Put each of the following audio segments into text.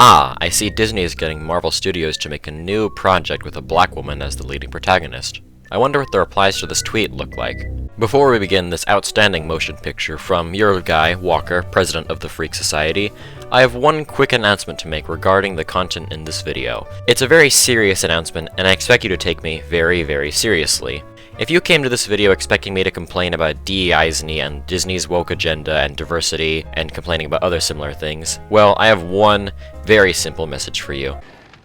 Ah, I see Disney is getting Marvel Studios to make a new project with a black woman as the leading protagonist. I wonder what the replies to this tweet look like. Before we begin this outstanding motion picture from your guy, Walker, president of the Freak Society, I have one quick announcement to make regarding the content in this video. It's a very serious announcement, and I expect you to take me very, very seriously. If you came to this video expecting me to complain about DEIsm and Disney's woke agenda and diversity, and complaining about other similar things, well, I have one very simple message for you.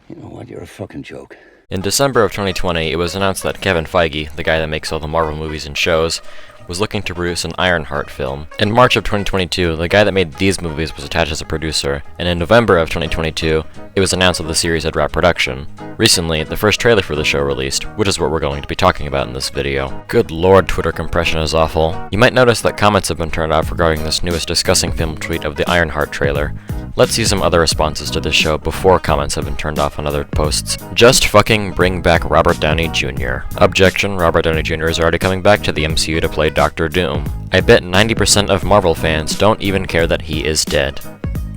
You know what, you're a fucking joke. In December of 2020, it was announced that Kevin Feige, the guy that makes all the Marvel movies and shows, was looking to produce an Ironheart film. In March of 2022, the guy that made these movies was attached as a producer, and in November of 2022, it was announced that the series had wrapped production. Recently, the first trailer for the show released, which is what we're going to be talking about in this video. Good lord, Twitter compression is awful. You might notice that comments have been turned off regarding this newest discussing film tweet of the Ironheart trailer. Let's see some other responses to this show before comments have been turned off on other posts. Just fucking bring back Robert Downey Jr. Objection, Robert Downey Jr. is already coming back to the MCU to play Dr. Doom. I bet 90% of Marvel fans don't even care that he is dead.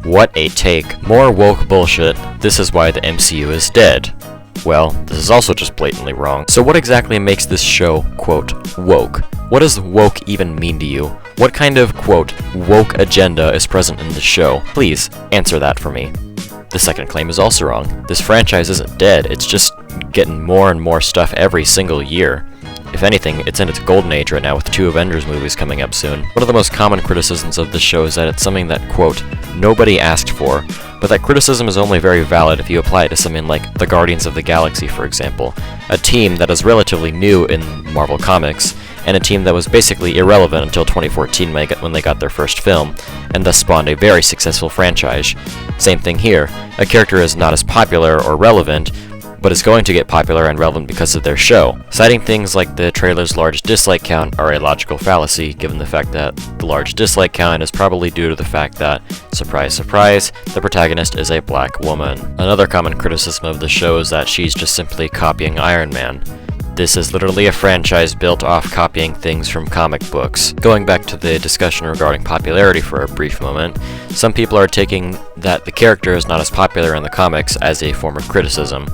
What a take. More woke bullshit. This is why the MCU is dead. Well, this is also just blatantly wrong. So what exactly makes this show, quote, woke? What does woke even mean to you? What kind of, quote, woke agenda is present in this show? Please, answer that for me. The second claim is also wrong. This franchise isn't dead, it's just getting more and more stuff every single year. If anything, it's in its golden age right now with 2 Avengers movies coming up soon. One of the most common criticisms of this show is that it's something that, quote, nobody asked for, but that criticism is only very valid if you apply it to something like the Guardians of the Galaxy, for example, a team that is relatively new in Marvel Comics, and a team that was basically irrelevant until 2014 when they got their first film, and thus spawned a very successful franchise. Same thing here, a character is not as popular or relevant, but is going to get popular and relevant because of their show. Citing things like the trailer's large dislike count are a logical fallacy, given the fact that the large dislike count is probably due to the fact that, surprise surprise, the protagonist is a black woman. Another common criticism of the show is that she's just simply copying Iron Man. This is literally a franchise built off copying things from comic books. Going back to the discussion regarding popularity for a brief moment, some people are taking that the character is not as popular in the comics as a form of criticism.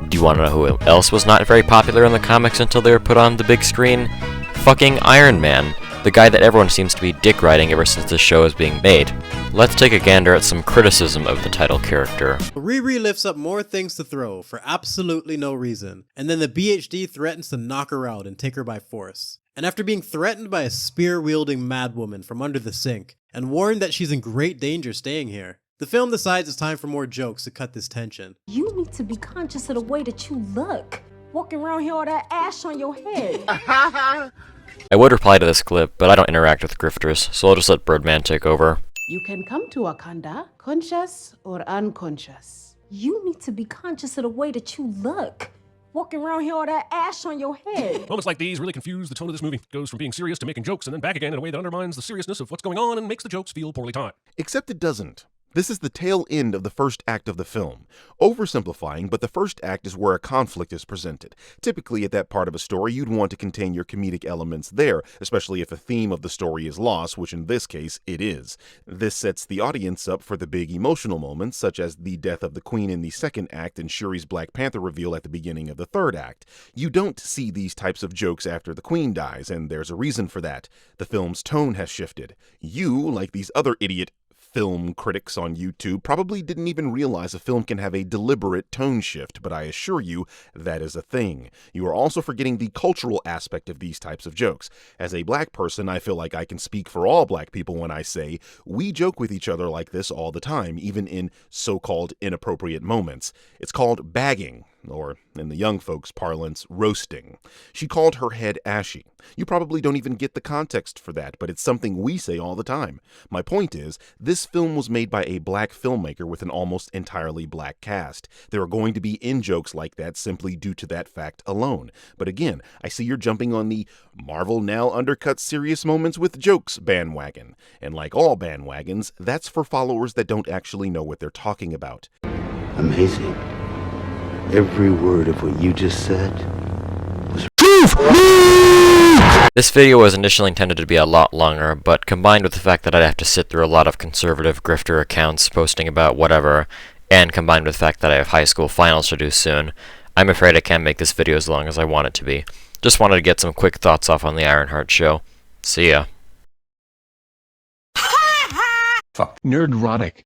Do you want to know who else was not very popular in the comics until they were put on the big screen? Fucking Iron Man, the guy that everyone seems to be dick riding ever since this show is being made. Let's take a gander at some criticism of the title character. Riri lifts up more things to throw for absolutely no reason, and then the BHD threatens to knock her out and take her by force. And after being threatened by a spear-wielding madwoman from under the sink, and warned that she's in great danger staying here, the film decides it's time for more jokes to cut this tension. You need to be conscious of the way that you look. Walking around here with that ash on your head. I would reply to this clip, but I don't interact with grifters, so I'll just let Birdman take over. You can come to Wakanda, conscious or unconscious. You need to be conscious of the way that you look. Walking around here with that ash on your head. Moments like these really confuse the tone of this movie. It goes from being serious to making jokes and then back again in a way that undermines the seriousness of what's going on and makes the jokes feel poorly timed. Except it doesn't. This is the tail end of the first act of the film. Oversimplifying, but the first act is where a conflict is presented. Typically, at that part of a story, you'd want to contain your comedic elements there, especially if a theme of the story is loss, which in this case, it is. This sets the audience up for the big emotional moments, such as the death of the Queen in the second act and Shuri's Black Panther reveal at the beginning of the third act. You don't see these types of jokes after the Queen dies, and there's a reason for that. The film's tone has shifted. You, like these other idiot film critics on YouTube, probably didn't even realize a film can have a deliberate tone shift, but I assure you that is a thing. You are also forgetting the cultural aspect of these types of jokes. As a black person, I feel like I can speak for all black people when I say we joke with each other like this all the time, even in so-called inappropriate moments. It's called bagging, or in the young folks' parlance, roasting. She called her head ashy. You probably don't even get the context for that, but it's something we say all the time. My point is, this film was made by a black filmmaker with an almost entirely black cast. There are going to be in-jokes like that simply due to that fact alone. But again, I see you're jumping on the Marvel now undercuts serious moments with jokes bandwagon. And like all bandwagons, that's for followers that don't actually know what they're talking about. Amazing. Every word of what you just said was truth! This video was initially intended to be a lot longer, but combined with the fact that I'd have to sit through a lot of conservative grifter accounts posting about whatever, and combined with the fact that I have high school finals to do soon, I'm afraid I can't make this video as long as I want it to be. Just wanted to get some quick thoughts off on the Ironheart show. See ya. Fuck. Nerdrotic.